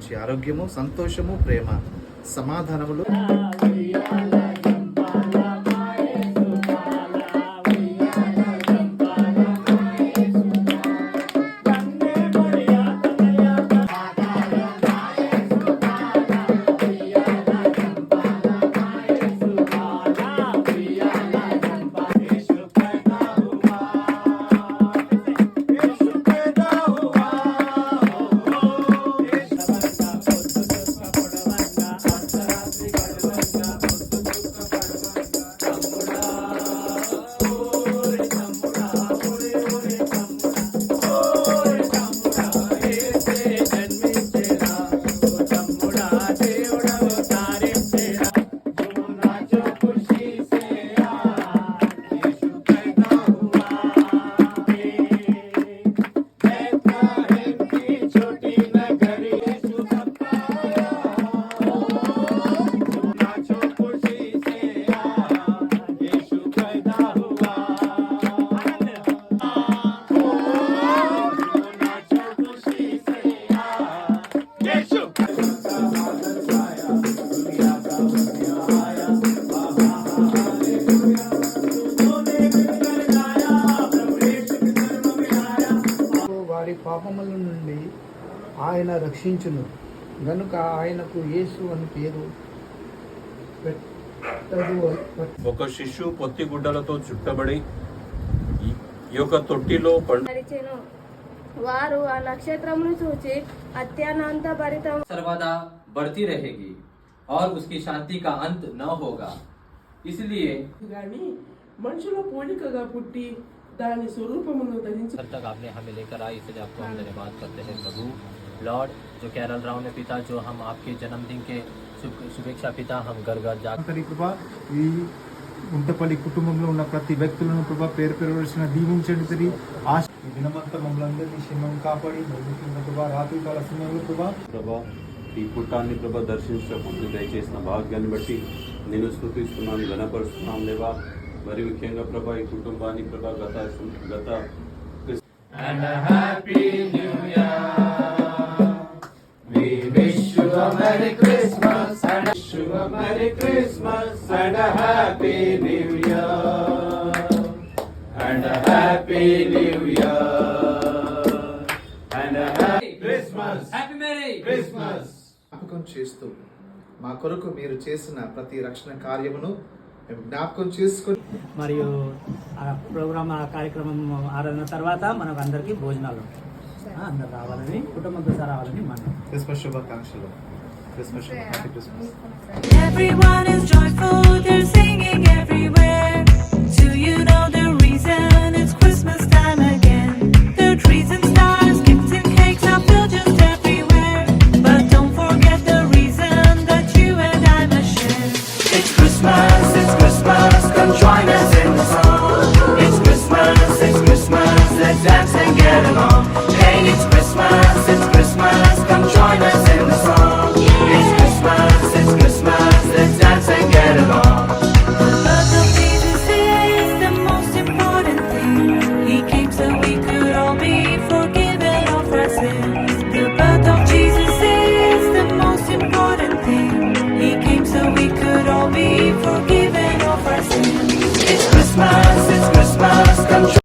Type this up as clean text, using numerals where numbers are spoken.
మంచి ఆరోగ్యము, సంతోషము, ప్రేమ, సమాధానములు పాపముల నుండి ఆయన రక్షించును గనుక ఆయనకు యేసు అని పేరు పెట్టదు. ఒక శిశువు పొత్తి గుడ్డలతో చుట్టబడి యొక్క తొట్టిలో పరిచెను. వారు ఆ నక్షత్రమును చూచి అత్యానంత భరితం सर्वदा बढ़ती रहेगी और उसकी शांति का अंत न होगा। इसलिए గాని మనుషుల పోలికగా పుట్టి दानी स्वरूपमुनु धरिंచి तब तक आपने हमें लेकर आई, इसलिए आपको हम धन्यवाद करते हैं प्रभु लॉर्ड। जो कैरल राव ने पिता, जो हम आपके जन्मदिन के शुभेच्छा पिता, हम घर घर जा కృప ఈ గుంటపల్లి కుటుంబంలో ఉన్న ప్రతి వ్యక్తులను కృప పేరు పేరు వలసిన దీవించండి తరి ఆశ ఈ దినమంతా మమ్మల్ని అందరినీ క్షేమం కాపాడి నడుపుతున్న కృప రాత్రి కాల సమయంలో ప్రభా ఈ పుట్టాన్ని ప్రభా దర్శించడానికి దయచేసిన భాగ్యాన్ని బట్టి నేను స్తుతిస్తున్నాను, ఘనపరుస్తున్నాను దేవా. మరి ముఖ్యంగా ప్రభా ఈ కుటుంబాన్ని ప్రభా గత And a happy new year. We wish you a Merry Christmas and wish you a Merry Christmas and a Happy New Year. And a Happy New Year. And a Happy Christmas. Happy Merry Christmas. జ్ఞాపకం చేస్తూ మా కొరకు మీరు చేసిన ప్రతి రక్షణ కార్యమును మేము జ్ఞాపకం చేసుకుని మరియు ఆ ప్రోగ్రామ్ ఆ కార్యక్రమం ఆరాధన తర్వాత మనకు అందరికీ భోజనాలు అందరు రావాలని, కుటుంబంతో సహా రావాలని మనం క్రిస్మస్ శుభాకాంక్షలు. Christmas happy Christmas. Everyone is joyful, they're singing every